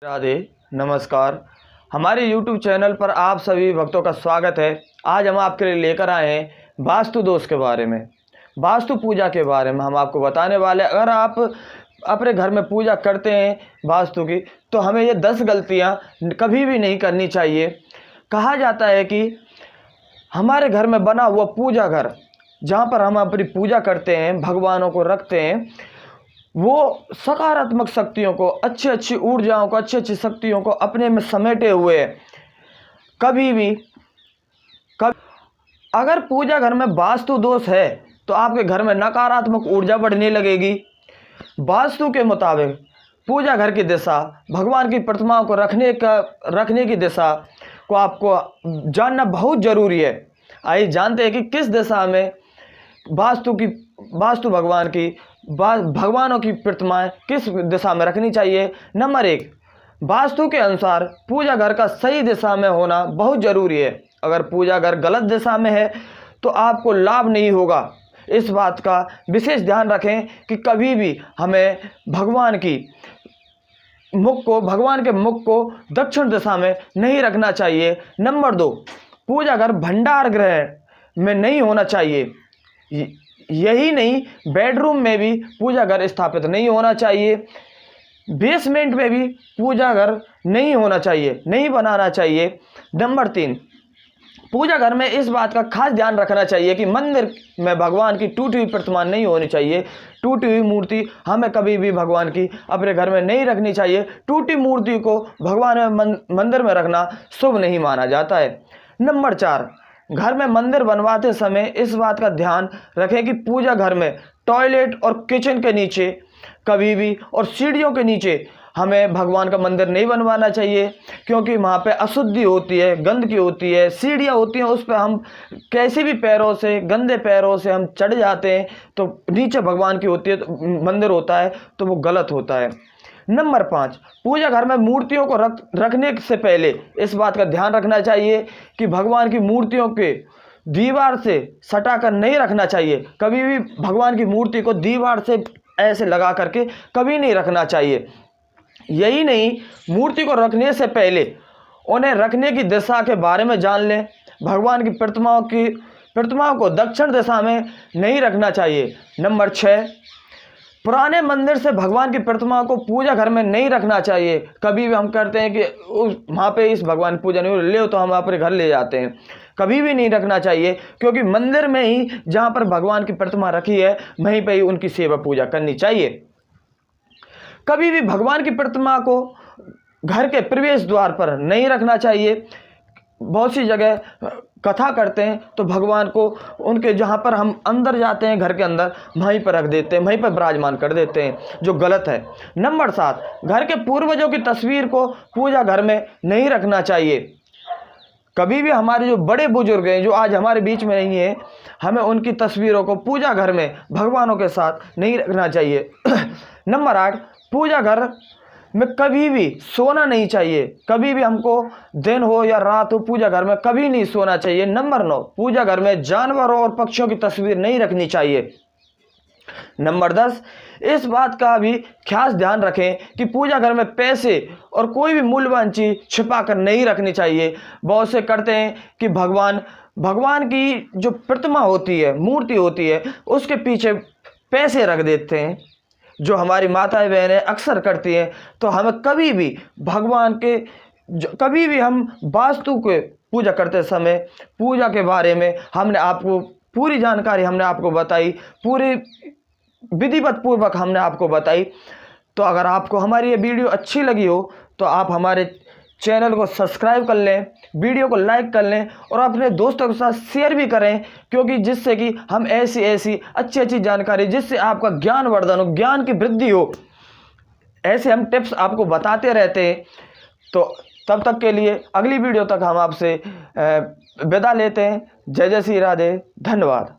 राधे नमस्कार। हमारे YouTube channel पर आप सभी भक्तों का स्वागत है। आज हम आपके लिए लेकर आए हैं वास्तु दोष के बारे में, वास्तु पूजा के बारे में हम आपको बताने वाले हैं। अगर आप अपने घर में पूजा करते हैं वास्तु की, तो हमें ये 10 गलतियां कभी भी नहीं करनी चाहिए। कहा जाता है कि हमारे घर में बना हुआ पूजा घर, जहाँ पर हम अपनी पूजा करते हैं, भगवानों को रखते हैं, वो सकारात्मक शक्तियों को, अच्छी ऊर्जाओं को, अच्छी शक्तियों को अपने में समेटे हुए है। कभी अगर पूजा घर में वास्तु दोष है तो आपके घर में नकारात्मक ऊर्जा बढ़ने लगेगी। वास्तु के मुताबिक पूजा घर की दिशा, भगवान की प्रतिमाओं को रखने की दिशा को आपको जानना बहुत ज़रूरी है। आइए जानते हैं कि किस दिशा में वास्तु भगवानों की प्रतिमाएं किस दिशा में रखनी चाहिए। नंबर 1, वास्तु के अनुसार पूजा घर का सही दिशा में होना बहुत ज़रूरी है। अगर पूजा घर गलत दिशा में है तो आपको लाभ नहीं होगा। इस बात का विशेष ध्यान रखें कि कभी भी हमें भगवान के मुख को दक्षिण दिशा में नहीं रखना चाहिए। नंबर 2, पूजा घर भंडार गृह में नहीं होना चाहिए। यही नहीं, बेडरूम में भी पूजा घर स्थापित नहीं होना चाहिए। बेसमेंट में भी पूजा घर नहीं होना चाहिए, नहीं बनाना चाहिए। नंबर 3, पूजा घर में इस बात का खास ध्यान रखना चाहिए कि मंदिर में भगवान की टूटी हुई प्रतिमा नहीं होनी चाहिए। टूटी हुई मूर्ति हमें कभी भी भगवान की अपने घर में नहीं रखनी चाहिए। टूटी मूर्ति को भगवान मंदिर में रखना शुभ नहीं माना जाता है। नंबर 4, घर में मंदिर बनवाते समय इस बात का ध्यान रखें कि पूजा घर में टॉयलेट और किचन के नीचे कभी भी और सीढ़ियों के नीचे हमें भगवान का मंदिर नहीं बनवाना चाहिए, क्योंकि वहाँ पे अशुद्धि होती है, गंदगी होती है, सीढ़ियाँ होती हैं, उस पर हम कैसे भी पैरों से, गंदे पैरों से हम चढ़ जाते हैं तो नीचे भगवान की होती है, तो मंदिर होता है, तो वो गलत होता है। नंबर 5, पूजा घर में मूर्तियों को रखने से पहले इस बात का ध्यान रखना चाहिए कि भगवान की मूर्तियों के दीवार से सटा कर नहीं रखना चाहिए। कभी भी भगवान की मूर्ति को दीवार से ऐसे लगा करके कभी नहीं रखना चाहिए। यही नहीं, मूर्ति को रखने से पहले उन्हें रखने की दिशा के बारे में जान लें। भगवान की प्रतिमाओं को दक्षिण दिशा में नहीं रखना चाहिए। नंबर 6, पुराने मंदिर से भगवान की प्रतिमाओं को पूजा घर में नहीं रखना चाहिए। कभी भी हम करते हैं कि वहाँ पे इस भगवान की पूजा नहीं ले, तो हम अपने घर ले जाते हैं। कभी भी नहीं रखना चाहिए, क्योंकि मंदिर में ही जहाँ पर भगवान की प्रतिमा रखी है, वहीं पर ही उनकी सेवा पूजा करनी चाहिए। कभी भी भगवान की प्रतिमा को घर के प्रवेश द्वार पर नहीं रखना चाहिए। बहुत सी जगह कथा करते हैं तो भगवान को उनके जहाँ पर हम अंदर जाते हैं, घर के अंदर, वहीं पर रख देते हैं, वहीं पर विराजमान कर देते हैं, जो गलत है। नंबर 7, घर के पूर्वजों की तस्वीर को पूजा घर में नहीं रखना चाहिए। कभी भी हमारे जो बड़े बुजुर्ग हैं, जो आज हमारे बीच में नहीं है, हमें उनकी तस्वीरों को पूजा घर में भगवानों के साथ नहीं रखना चाहिए। नंबर 8, पूजा घर में कभी भी सोना नहीं चाहिए। कभी भी हमको दिन हो या रात हो, पूजा घर में कभी नहीं सोना चाहिए। नंबर 9, पूजा घर में जानवरों और पक्षियों की तस्वीर नहीं रखनी चाहिए। नंबर 10, इस बात का भी खास ध्यान रखें कि पूजा घर में पैसे और कोई भी मूल्यवान चीज छिपा कर नहीं रखनी चाहिए। बहुत से करते हैं कि भगवान की जो प्रतिमा होती है, मूर्ति होती है, उसके पीछे पैसे रख देते हैं, जो हमारी माताएं बहनें अक्सर करती हैं। तो हमें कभी भी हम वास्तु के पूजा करते समय पूजा के बारे में हमने आपको पूरी जानकारी हमने आपको बताई, पूरी विधिवत पूर्वक हमने आपको बताई। तो अगर आपको हमारी ये वीडियो अच्छी लगी हो तो आप हमारे चैनल को सब्सक्राइब कर लें, वीडियो को लाइक कर लें और अपने दोस्तों के साथ शेयर भी करें, क्योंकि जिससे कि हम ऐसी अच्छी जानकारी, जिससे आपका ज्ञान वर्धन हो, ज्ञान की वृद्धि हो, ऐसे हम टिप्स आपको बताते रहते हैं। तो तब तक के लिए अगली वीडियो तक हम आपसे विदा लेते हैं। जय जय श्री राधे, धन्यवाद।